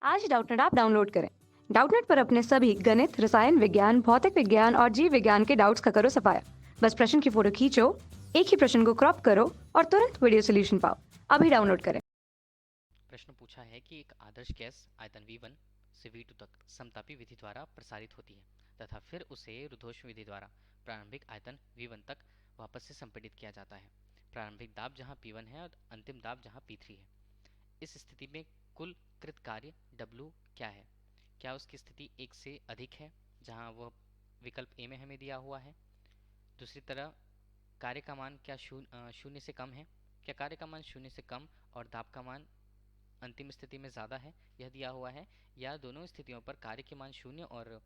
आज Doubtnut app download करें। Doubtnut पर अपने सभी गणित, रसायन विज्ञान, भौतिक विज्ञान और जीव विज्ञान के डाउट्स का करो सफाया। बस प्रश्न की फोटो खींचो, एक ही प्रश्न को क्रॉप करो और तुरंत वीडियो सोल्यूशन पाओ। अभी डाउनलोड करें। प्रश्न पूछा है कि एक आदर्श गैस आयतन V1 से V2 तक समतापी विधि द्वारा प्रसारित होती है तथा फिर उसे रुद्धोष्म विधि द्वारा प्रारंभिक आयतन V1 तक वापस से संपीड़ित किया जाता है। प्रारंभिक दाब जहां P1 है और अंतिम दाब जहां P3 है। इस स्थिति में कुल कृत कार्य W क्या है? क्या उसकी स्थिति 1 से अधिक है जहां वह विकल्प ए में हमें दिया हुआ है? दूसरी तरह कार्य का मान क्या शून्य से कम है? क्या कार्य का मान शून्य से कम और दाब का मान अंतिम स्थिति में ज़्यादा है, यह दिया हुआ है, या दोनों स्थितियों पर कार्य के मान शून्य और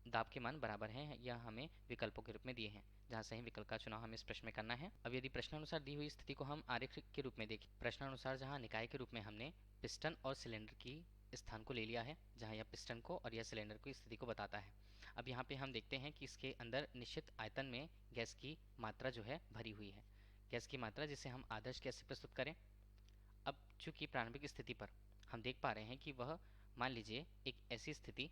दाब के मान बराबर हैं, यह हमें विकल्पों के रूप में दिए हैं, जहां सही विकल्प का चुनाव हमें इस प्रश्न में करना है। अब यदि प्रश्नानुसार दी हुई स्थिति को हम आरेख के रूप में देखें, प्रश्नानुसार जहां निकाय के रूप में हमने पिस्टन और सिलेंडर की स्थान को ले लिया है, जहां यह पिस्टन को और यह सिलेंडर की स्थिति को बताता है। अब यहाँ पे हम देखते हैं कि इसके अंदर निश्चित आयतन में गैस की मात्रा जो है भरी हुई है। गैस की मात्रा जिसे हम आदर्श गैस से प्रस्तुत करें। अब चूंकि प्रारंभिक स्थिति पर हम देख पा रहे हैं कि वह, मान लीजिए, एक ऐसी स्थिति,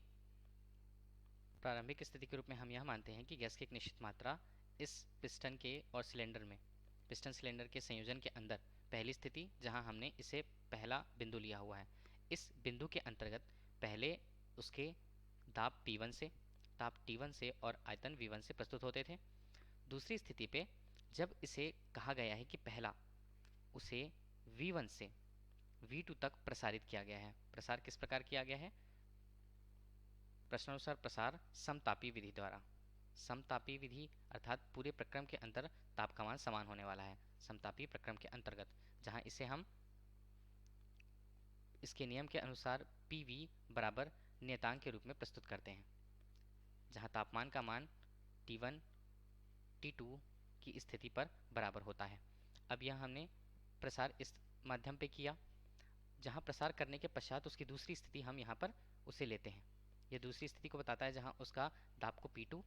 प्रारंभिक स्थिति के रूप में हम यह मानते हैं कि गैस की एक निश्चित मात्रा इस पिस्टन के और सिलेंडर में, पिस्टन सिलेंडर के संयोजन के अंदर, पहली स्थिति जहां हमने इसे पहला बिंदु लिया हुआ है, इस बिंदु के अंतर्गत पहले उसके दाब P1 से, दाब T1 से और आयतन V1 से प्रस्तुत होते थे। दूसरी स्थिति पे जब इसे कहा गया है कि पहला उसे V1 से V2 तक प्रसारित किया गया है। प्रसार किस प्रकार किया गया है? प्रश्नानुसार प्रसार समतापी विधि द्वारा। समतापी विधि अर्थात पूरे प्रक्रम के अंतर ताप का मान समान होने वाला है। समतापी प्रक्रम के अंतर्गत जहां इसे हम इसके नियम के अनुसार PV बराबर नियतांक के रूप में प्रस्तुत करते हैं, जहां तापमान का मान T1 T2 की स्थिति पर बराबर होता है। अब यह हमने प्रसार इस माध्यम पे किया, जहां प्रसार करने के पश्चात उसकी दूसरी स्थिति हम यहाँ पर उसे लेते हैं। यह दूसरी स्थिति को बताता है जहां उसका दाब को P2,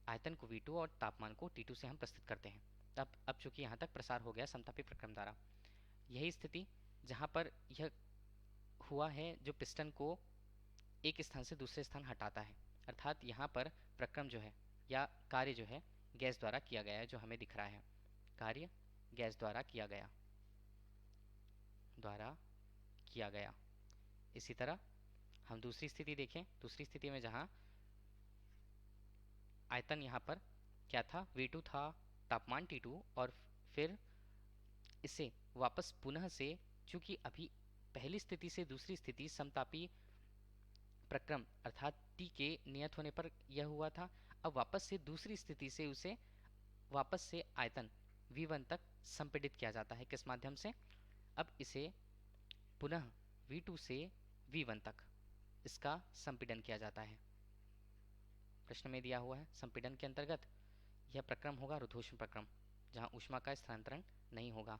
आयतन को V2 और तापमान को T2 से हम प्रस्तुत करते हैं। अब चूंकि यहाँ तक प्रसार हो गया समतापी प्रक्रम द्वारा, यही स्थिति जहाँ पर यह हुआ है जो पिस्टन को एक स्थान से दूसरे स्थान हटाता है, अर्थात यहाँ पर प्रक्रम जो है या कार्य जो है गैस द्वारा किया गया है, जो हमें दिख रहा है कार्य गैस द्वारा किया गया। इसी तरह हम दूसरी स्थिति देखें। दूसरी स्थिति में जहां आयतन यहाँ पर क्या था, V2 था, तापमान T2, और फिर इसे वापस पुनः से, चूंकि अभी पहली स्थिति से दूसरी स्थिति समतापी प्रक्रम अर्थात T के नियत होने पर यह हुआ था, अब वापस से दूसरी स्थिति से उसे वापस से आयतन V1 तक संपीड़ित किया जाता है। किस माध्यम से? अब इसे पुनः V2 से V1 तक इसका संपीड़न किया जाता है। प्रश्न में दिया हुआ है संपीड़न के अंतर्गत यह प्रक्रम होगा रुद्धोष्म प्रक्रम, जहां ऊष्मा का स्थानांतरण नहीं होगा।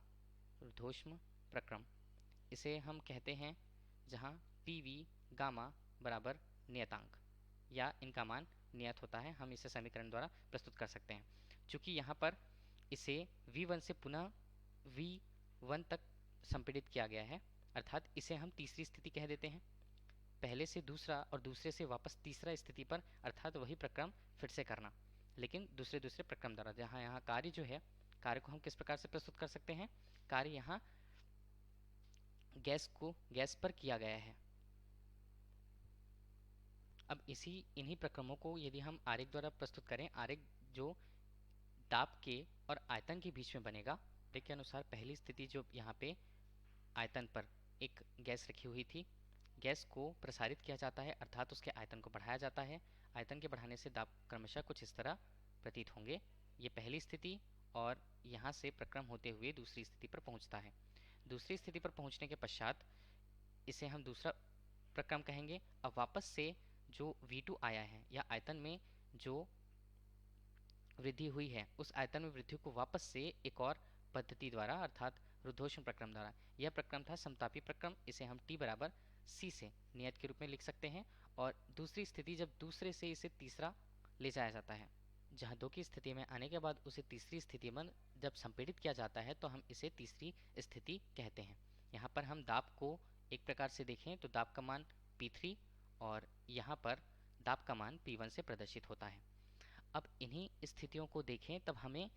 रुद्धोष्म प्रक्रम इसे हम कहते हैं जहां PV गामा बराबर नियतांक या इनका मान नियत होता है। हम इसे समीकरण द्वारा प्रस्तुत कर सकते हैं। चूंकि यहाँ पर इसे V1 से पुनः V1 तक संपीड़ित किया गया है, अर्थात इसे हम तीसरी स्थिति कह देते हैं। पहले से दूसरा और दूसरे से वापस तीसरा स्थिति पर, अर्थात वही प्रक्रम फिर से करना, लेकिन दूसरे दूसरे प्रक्रम द्वारा। जहाँ यहाँ कार्य जो है, कार्य को हम किस प्रकार से प्रस्तुत कर सकते हैं? कार्य यहाँ गैस पर किया गया है। अब इन्हीं प्रक्रमों को यदि हम आरेख द्वारा प्रस्तुत करें, आरेख जो दाब के और आयतन के बीच में बनेगा, आरेख के अनुसार पहली स्थिति जो यहाँ पे आयतन पर एक गैस रखी हुई थी, गैस को प्रसारित किया जाता है, अर्थात उसके आयतन को बढ़ाया जाता है। आयतन के बढ़ाने से दाब क्रमशः कुछ इस तरह प्रतीत होंगे। ये पहली स्थिति, और यहाँ से प्रक्रम होते हुए दूसरी स्थिति पर पहुँचता है। दूसरी स्थिति पर पहुँचने के पश्चात इसे हम दूसरा प्रक्रम कहेंगे। अब वापस से जो V2 आया है या आयतन में जो वृद्धि हुई है, उस आयतन में वृद्धि को वापस से एक और पद्धति द्वारा, अर्थात रुद्धोष्म प्रक्रम द्वारा, यह प्रक्रम था समतापी प्रक्रम। इसे हम T बराबर C से नियत के रूप में लिख सकते हैं। और दूसरी स्थिति जब दूसरे से इसे तीसरा ले जाया जाता है, जहाँ दो की स्थिति में आने के बाद उसे तीसरी स्थिति में जब संपीड़ित किया जाता है, तो हम इसे तीसरी स्थिति कहते हैं। यहाँ पर हम दाब को एक प्रकार से देखें तो दाब का मान P3 और यहाँ पर दाब का मान P1 से प्रदर्शित होता है। अब इन्हीं स्थितियों को देखें तब हमें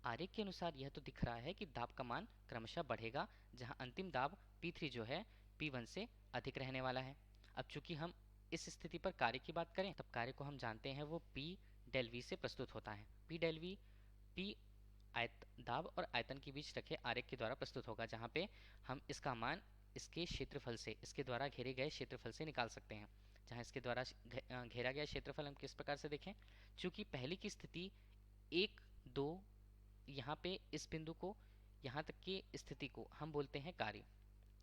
आरेख के अनुसार यह तो दिख रहा है कि दाब का मान क्रमशः बढ़ेगा, जहाँ अंतिम दाब P3 जो है P1 से अधिक रहने वाला है। अब चूंकि हम इस स्थिति पर कार्य की बात करें, तब कार्य को हम जानते हैं वो P डेल V से प्रस्तुत होता है। P डेल V P दाब और आयतन के बीच रखे आरेख के द्वारा प्रस्तुत होगा, जहाँ पे हम इसका मान इसके क्षेत्रफल से, इसके द्वारा घेरे गए क्षेत्रफल से निकाल सकते हैं। जहाँ इसके द्वारा घेरा गया क्षेत्रफल हम किस प्रकार से देखें, चूंकि पहले की स्थिति 1 2 यहाँ पे इस बिंदु को, यहाँ तक की स्थिति को हम बोलते हैं कार्य।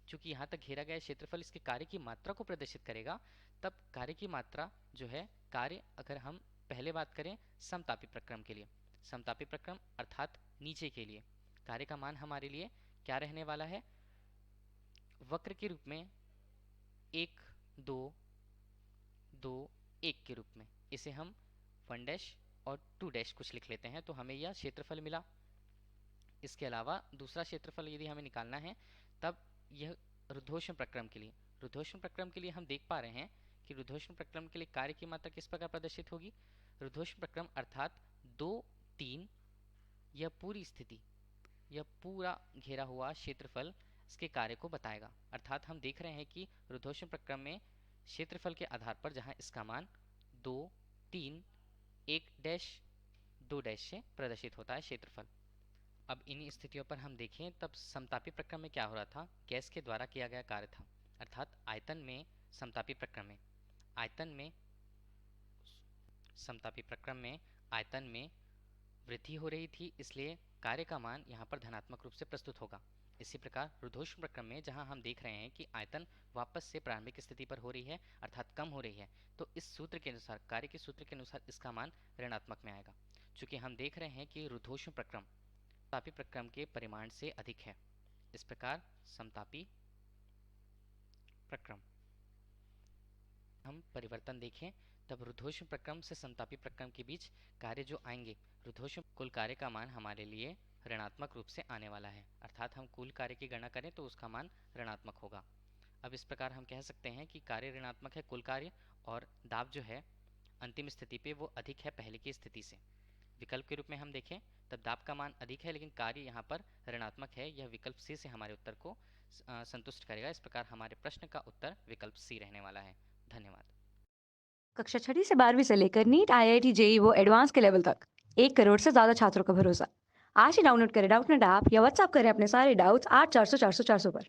चूंकि यहाँ तक घेरा गया क्षेत्रफल इसके कार्य की मात्रा को प्रदर्शित करेगा, तब कार्य की मात्रा जो है कार्य, अगर हम पहले बात करें समतापी प्रक्रम के लिए, समतापी प्रक्रम अर्थात नीचे के लिए कार्य का मान हमारे लिए क्या रहने वाला है, वक्र के रूप में 1 2 2 1 के रूप में। इसे हम 1 डैश और 2 डैश कुछ लिख लेते हैं, तो हमें यह क्षेत्रफल मिला। इसके अलावा दूसरा क्षेत्रफल यदि हमें निकालना है, तब यह रुद्धोष्म प्रक्रम के लिए, रुद्धोष्म प्रक्रम के लिए हम देख पा रहे हैं कि रुद्धोष्म प्रक्रम के लिए कार्य की मात्रा किस प्रकार प्रदर्शित होगी। रुद्धोष्म प्रक्रम अर्थात 2 3, यह पूरी स्थिति, यह पूरा घेरा हुआ क्षेत्रफल इसके कार्य को बताएगा। अर्थात हम देख रहे हैं कि रुद्धोष्म प्रक्रम में क्षेत्रफल के आधार पर जहां इसका मान 2 3 1 डैश 2 डैश से प्रदर्शित होता है क्षेत्रफल। अब इन स्थितियों पर हम देखें तब समतापी प्रक्रम में क्या हो रहा था, गैस के द्वारा किया गया कार्य था, अर्थात आयतन में समतापी प्रक्रम में, आयतन में समतापी प्रक्रम में आयतन में वृद्धि हो रही थी, इसलिए कार्य का मान यहाँ पर धनात्मक रूप से प्रस्तुत होगा। इसी प्रकार रुद्धोष्म प्रक्रम में जहाँ हम देख रहे हैं कि आयतन वापस से प्रारंभिक स्थिति पर हो रही है, अर्थात कम हो रही है, तो इस सूत्र के अनुसार, कार्य के सूत्र के अनुसार इसका मान ऋणात्मक में आएगा। चूंकि हम देख रहे हैं कि रुद्धोष्म प्रक्रम समतापी प्रक्रम के परिमाण से अधिक है। इस प्रकार समतापी प्रक्रम हम परिवर्तन देखें तब रुद्धोष्म प्रक्रम से समतापी प्रक्रम के बीच कार्य जो आएंगे, रुद्धोष्म कुल कार्य का मान हमारे लिए ऋणात्मक रूप से आने वाला है, अर्थात हम कुल कार्य की गणना करें तो उसका मान ऋणात्मक होगा। अब इस प्रकार हम कह सकते हैं कि कार्य ऋणात्मक है कुल कार्य, और दाब जो है अंतिम स्थिति पे वो अधिक है पहले की स्थिति से। विकल्प के रूप में हम देखें तब दाब का मान अधिक है लेकिन कार्य यहाँ पर ऋणात्मक है, यह विकल्प सी से हमारे उत्तर को संतुष्ट करेगा। इस प्रकार हमारे प्रश्न का उत्तर विकल्प सी रहने वाला है। धन्यवाद। कक्षा 6 से 12वीं से लेकर नीट IIT JEE वो एडवांस के लेवल तक 1 करोड़ से ज्यादा छात्रों का भरोसा। आज ही डाउनलोड करें डाउटनेट ऐप या व्हाट्सएप करें अपने सारे डाउट्स 8400 400 400 पर।